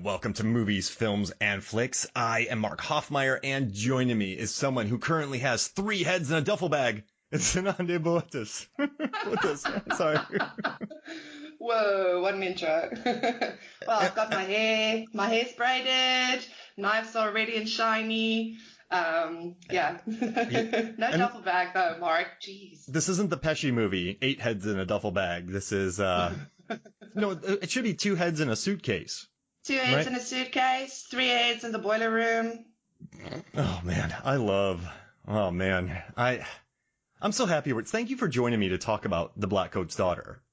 welcome to Movies, Films, and Flicks. I am Mark Hoffmeyer, and joining me is someone who currently has 3 heads in a duffel bag. It's Anande Boatis. Sorry. Whoa, what an intro. Well, I've got my hair's braided, knives are ready and shiny. Yeah. No duffel bag though, Mark. Jeez. This isn't the Pesci movie, 8 heads in a duffel bag. This is, no, it should be 2 heads in a suitcase. 2 heads in a suitcase, 3 heads in the boiler room. Oh man, I'm so happy. Thank you for joining me to talk about The Blackcoat's Daughter.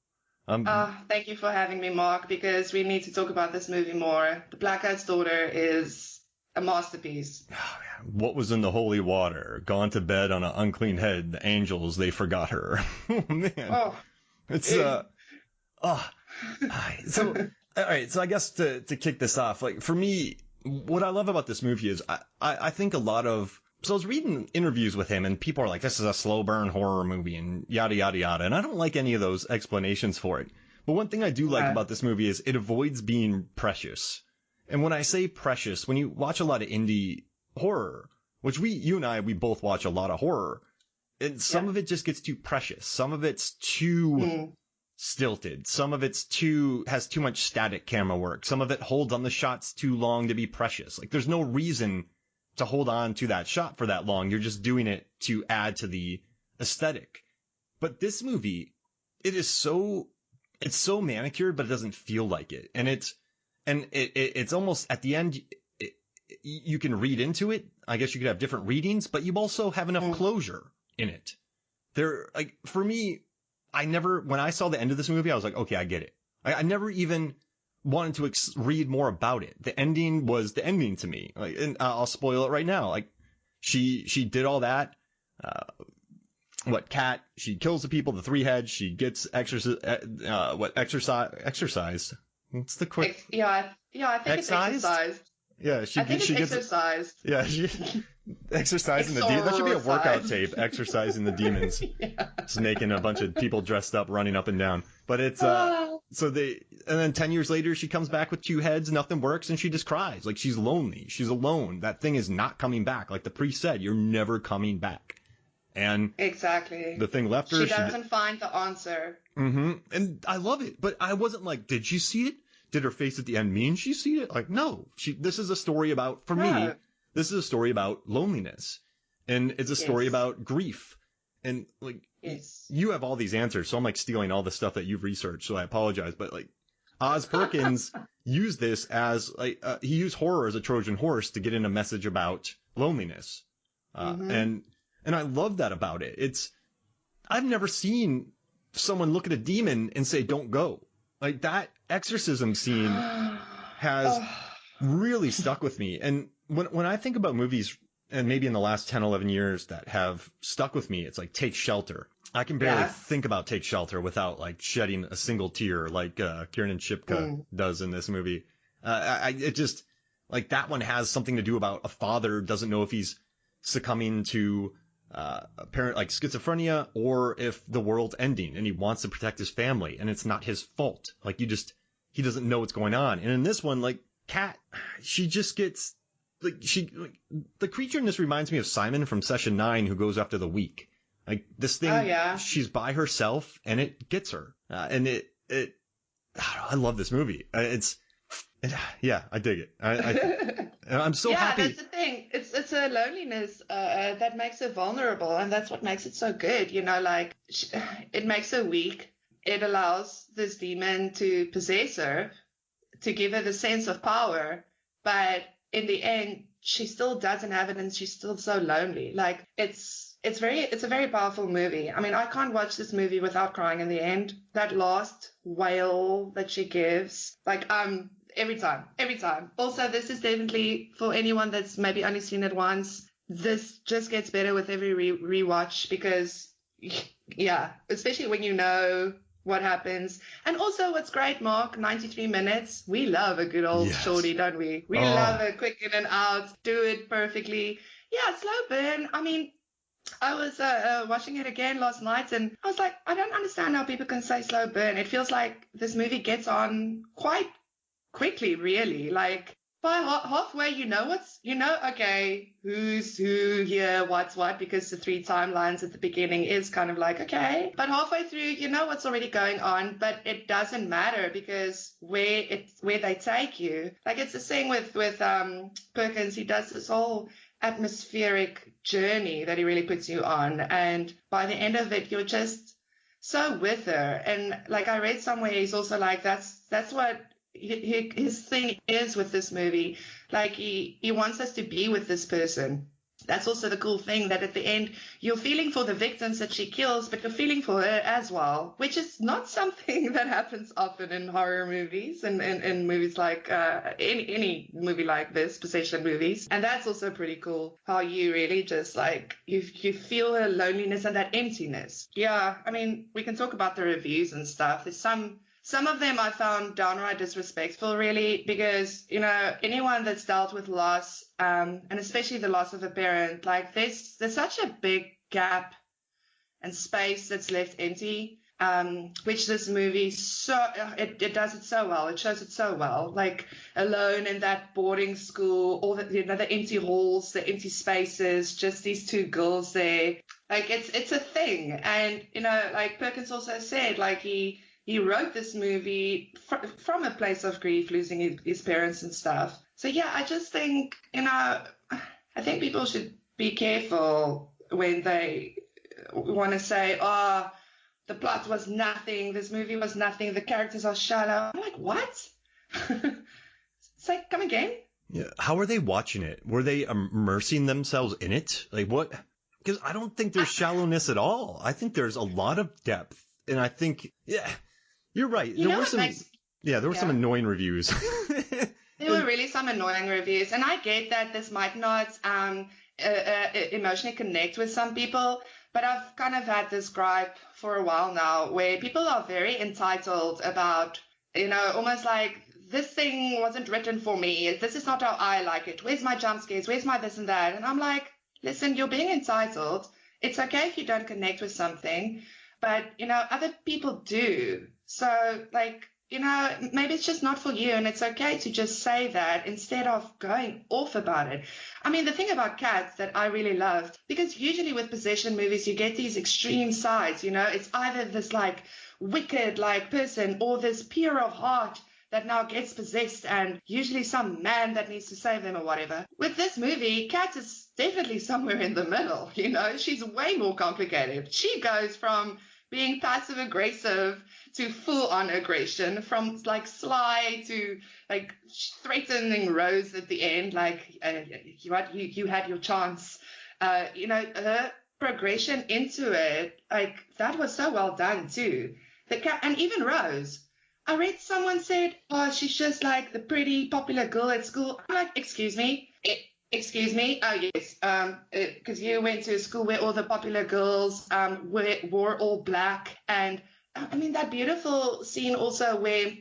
Thank you for having me, Mark, because we need to talk about this movie more. The Blackcoat's Daughter is a masterpiece. Oh, man. What was in the holy water? Gone to bed on an unclean head. The angels, they forgot her. Oh, man. Oh. It's, So, all right. So I guess to kick this off, like, for me, what I love about this movie is I think a lot of, so I was reading interviews with him and people are like, this is a slow burn horror movie and yada, yada, yada. And I don't like any of those explanations for it. But one thing I do like about this movie is it avoids being precious. And when I say precious, when you watch a lot of indie horror, which you and I both watch a lot of horror, and some of it just gets too precious. Some of it's too stilted. Some of has too much static camera work. Some of it holds on the shots too long to be precious. Like there's no reason to hold on to that shot for that long. You're just doing it to add to the aesthetic. But this movie, it's so manicured, but it doesn't feel like it. And it's almost at the end, you can read into it. I guess you could have different readings, but you also have enough closure in it. For me, when I saw the end of this movie, I was like, okay, I get it. I never even wanted to read more about it. The ending was the ending to me. Like, and I'll spoil it right now. Like, she did all that. Cat? She kills the people, the 3 heads. She gets exercised. What's the quick? I think it's exercised. Yeah, she gets exercised. Yeah, she exercising the demons. That should be a workout tape. Exercising the demons. Just making a bunch of people dressed up, running up and down. But it's and then 10 years later, she comes back with 2 heads. Nothing works, and she just cries. Like she's lonely. She's alone. That thing is not coming back. Like the priest said, you're never coming back. And exactly, the thing left her. She doesn't find the answer. And I love it, but I wasn't like, did she see it? Did her face at the end mean she see it? Like, no. This is a story about, for me, this is a story about loneliness. And it's a story about grief. And, like, you have all these answers, so I'm, like, stealing all the stuff that you've researched, so I apologize. But, like, Oz Perkins used this as, like, he used horror as a Trojan horse to get in a message about loneliness. And I love that about it. I've never seen someone look at a demon and say, don't go. Like that exorcism scene has really stuck with me. And when I think about movies, and maybe in the last 10, 11 years that have stuck with me, it's like Take Shelter. I can barely think about Take Shelter without like shedding a single tear like Kiernan Shipka does in this movie. It just like that one has something to do about a father doesn't know if he's succumbing to apparent like schizophrenia or if the world's ending and he wants to protect his family and it's not his fault. Like he doesn't know what's going on. And in this one, like Kat, she just gets the creature in this reminds me of Simon from Session 9 who goes after the weak. Like this thing, she's by herself and it gets her. And I love this movie. I dig it. And I'm so happy. Yeah, that's the thing. It's a loneliness that makes her vulnerable, and that's what makes it so good. You know, like it makes her weak. It allows this demon to possess her, to give her the sense of power. But in the end, she still doesn't have it, and she's still so lonely. Like it's a very powerful movie. I mean, I can't watch this movie without crying in the end. That last wail that she gives, like every time. Also, this is definitely for anyone that's maybe only seen it once. This just gets better with every rewatch because, especially when you know what happens. And also, what's great, Mark, 93 minutes. We love a good old shorty, don't we? We love a quick in and out, do it perfectly. Yeah, slow burn. I mean, I was watching it again last night, and I was like, I don't understand how people can say slow burn. It feels like this movie gets on quite quickly, really. Like by halfway, okay, who's who here, what's what, because the 3 timelines at the beginning is kind of like, okay. But halfway through, you know what's already going on, but it doesn't matter because where they take you. Like it's the same with Perkins. He does this whole atmospheric journey that he really puts you on. And by the end of it, you're just so with her. And like I read somewhere, he's also like, that's what his thing is with this movie. Like he wants us to be with this person. That's also the cool thing, that at the end you're feeling for the victims that she kills, but you're feeling for her as well, which is not something that happens often in horror movies and in movies like any movie like this, possession movies. And that's also pretty cool, how you really just like you feel her loneliness and that emptiness. Yeah, I mean, we can talk about the reviews and stuff. There's some of them I found downright disrespectful, really, because, you know, anyone that's dealt with loss, and especially the loss of a parent, like there's such a big gap and space that's left empty, which this movie it does it so well. It shows it so well. Like alone in that boarding school, all the, you know, the empty halls, the empty spaces, just these 2 girls there. Like it's a thing. And, you know, like Perkins also said, like he wrote this movie from a place of grief, losing his parents and stuff. So, yeah, I just think, you know, I think people should be careful when they want to say, oh, the plot was nothing, this movie was nothing, the characters are shallow. I'm like, what? It's like, come again? Yeah. How are they watching it? Were they immersing themselves in it? Like what? Because I don't think there's shallowness at all. I think there's a lot of depth. And I think, yeah. You're right. There were some annoying reviews. There were really some annoying reviews. And I get that this might not emotionally connect with some people, but I've kind of had this gripe for a while now where people are very entitled about, you know, almost like this thing wasn't written for me. This is not how I like it. Where's my jump scares? Where's my this and that? And I'm like, listen, you're being entitled. It's okay if you don't connect with something, but, you know, other people do. So, like, you know, maybe it's just not for you, and it's okay to just say that instead of going off about it. I mean, the thing about Cats that I really loved, because usually with possession movies, you get these extreme sides, you know, it's either this, like, wicked, like, person or this pure of heart that now gets possessed, and usually some man that needs to save them or whatever. With this movie, Kat is definitely somewhere in the middle, you know. She's way more complicated. She goes from being passive-aggressive to full-on aggression, from like sly to like threatening Rose at the end, like you had your chance. You know, her progression into it, like that was so well done too. And even Rose. I read someone said, oh, she's just like the pretty popular girl at school. I'm like, excuse me? Oh, yes. Because you went to a school where all the popular girls wore all black. And I mean, that beautiful scene also where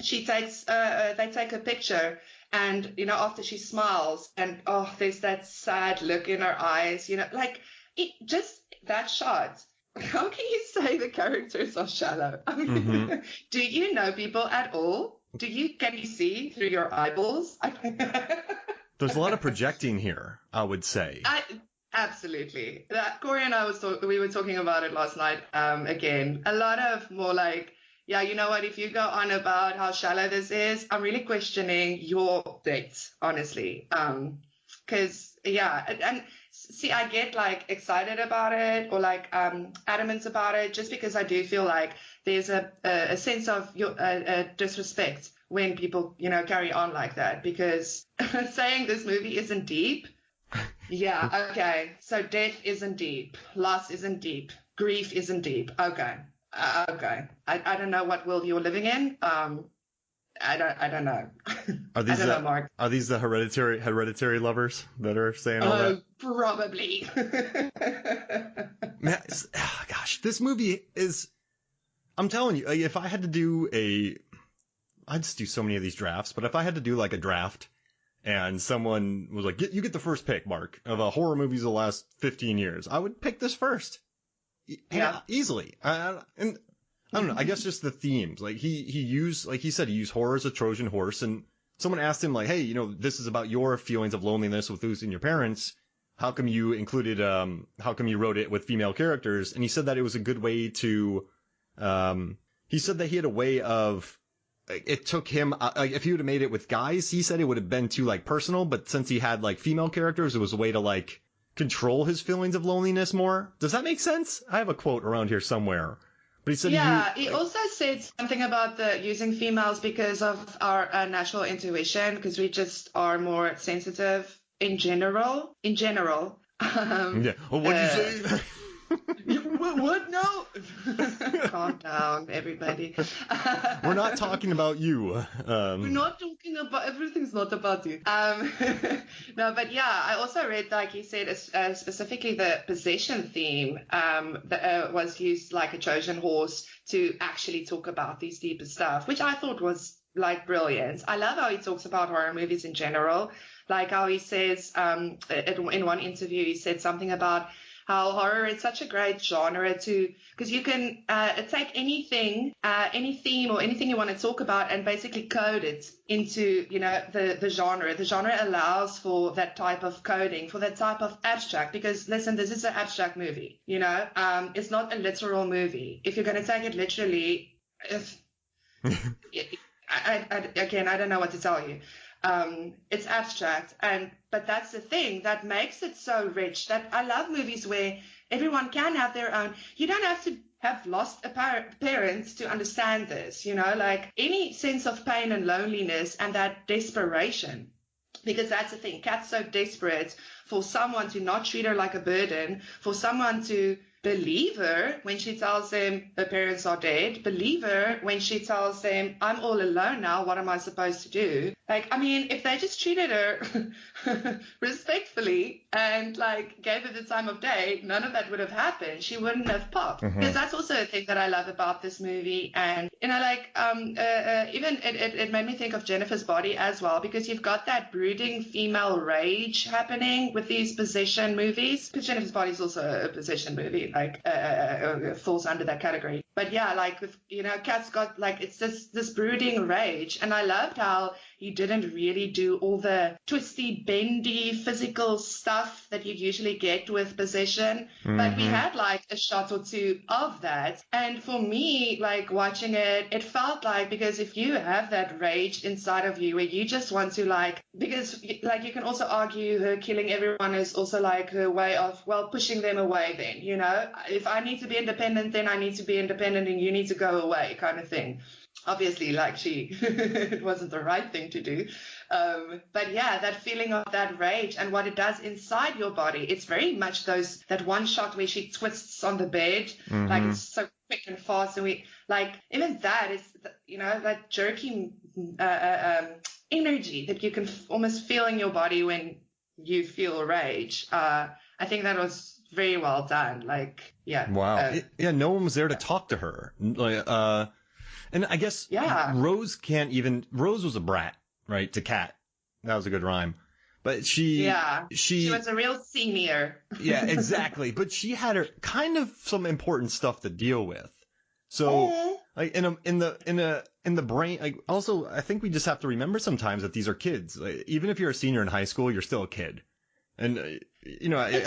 she takes, they take a picture and, you know, after she smiles and, oh, there's that sad look in her eyes, you know, like just that shot. How can you say the characters are shallow? I mean, Do you know people at all? Can you see through your eyeballs? There's a lot of projecting here, I would say. Absolutely. Corey and I we were talking about it last night. Again, a lot of more like, yeah, you know what? If you go on about how shallow this is, I'm really questioning your dates, honestly. Because and see, I get like excited about it or like adamant about it, just because I do feel like there's a sense of disrespect when people, you know, carry on like that. Because saying this movie isn't deep, yeah, okay. So death isn't deep, loss isn't deep, grief isn't deep. Okay, okay. I don't know what world you're living in. I don't know. Are these I don't know, Mark. Are these the hereditary lovers that are saying all that? Probably. Man, gosh, this movie is. I'm telling you, if I had to do I'd just do so many of these drafts. But if I had to do like a draft, and someone was like, "You get the first pick, Mark, of a horror movies of the last 15 years," I would pick this first. Yeah, easily. And I don't know. I guess just the themes. Like he used, like he said, he used horror as a Trojan horse. And someone asked him like, hey, this is about your feelings of loneliness with losing your parents. How come you included, how come you wrote it with female characters? And he said that it was a good way to, he said that he had a way of, it took him, like if he would have made it with guys, he said it would have been too like personal, but since he had like female characters, it was a way to like control his feelings of loneliness more. Does that make sense? I have a quote around here somewhere. But he said he also said something about the using females because of our natural intuition, because we just are more sensitive in general. Yeah. Well, what'd you say? What? No. Calm down, everybody. We're not talking about you. We're not talking about, everything's not about you. No, but yeah, I also read, like you said, specifically the possession theme that was used like a Trojan horse to actually talk about these deeper stuff, which I thought was like brilliant. I love how he talks about horror movies in general, like how he says in one interview, he said something about how horror is such a great genre because you can take anything, any theme or anything you want to talk about and basically code it into, the genre. The genre allows for that type of coding, for that type of abstract, because listen, this is an abstract movie, it's not a literal movie. If you're going to take it literally, I don't know what to tell you. It's abstract, but that's the thing that makes it so rich. That I love movies where everyone can have their own. You don't have to have lost a parent to understand this, like any sense of pain and loneliness and that desperation. Because that's the thing. Kat's so desperate for someone to not treat her like a burden, for someone to believe her when she tells them her parents are dead, believe her when she tells them, I'm all alone now, what am I supposed to do? Like, I mean, if they just treated her respectfully and like gave her the time of day, none of that would have happened. She wouldn't have popped. Because that's also a thing that I love about this movie. And, even it made me think of Jennifer's Body as well, because you've got that brooding female rage happening with these possession movies. Because Jennifer's Body is also a possession movie, falls under that category. But yeah, like with, Kat's got like, it's this brooding rage. And I loved how he didn't really do all the twisty, bendy, physical stuff that you usually get with possession. But we had like a shot or two of that. And for me, like watching it, it felt like, because if you have that rage inside of you where you just want to because like you can also argue her killing everyone is also like her way of, pushing them away then, if I need to be independent, then I need to be independent and you need to go away kind of thing. Obviously, like it wasn't the right thing to do. But yeah, that feeling of that rage and what it does inside your body, it's very much that one shot where she twists on the bed, like it's so quick and fast. And even that is, that jerky energy that you can almost feel in your body when you feel rage. I think that was very well done. Like, yeah. Wow. No one was there to talk to her. And I guess Rose was a brat, right, to Kat. That was a good rhyme. But she was a real senior. Yeah, exactly. But she had her kind of some important stuff to deal with. So like in the brain, like also I think we just have to remember sometimes that these are kids. Like, even if you're a senior in high school, you're still a kid. And I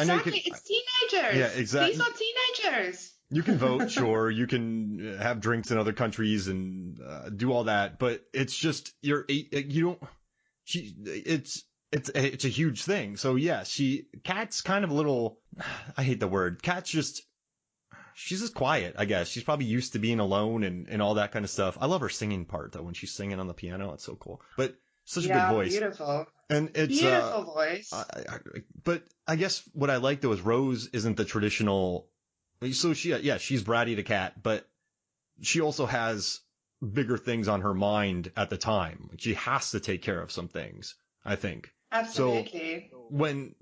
know it's teenagers. Yeah, exactly. These are teenagers. You can vote, sure. You can have drinks in other countries and do all that, but it's just it's a huge thing. So yeah, Kat's kind of a little. I hate the word. She's just quiet, I guess. She's probably used to being alone and all that kind of stuff. I love her singing part though when she's singing on the piano. It's so cool. But such a good voice. Beautiful. And it's beautiful voice. But I guess what I like though is Rose isn't the traditional. So she's bratty to Kat, but she also has bigger things on her mind at the time. She has to take care of some things, I think. Absolutely. So when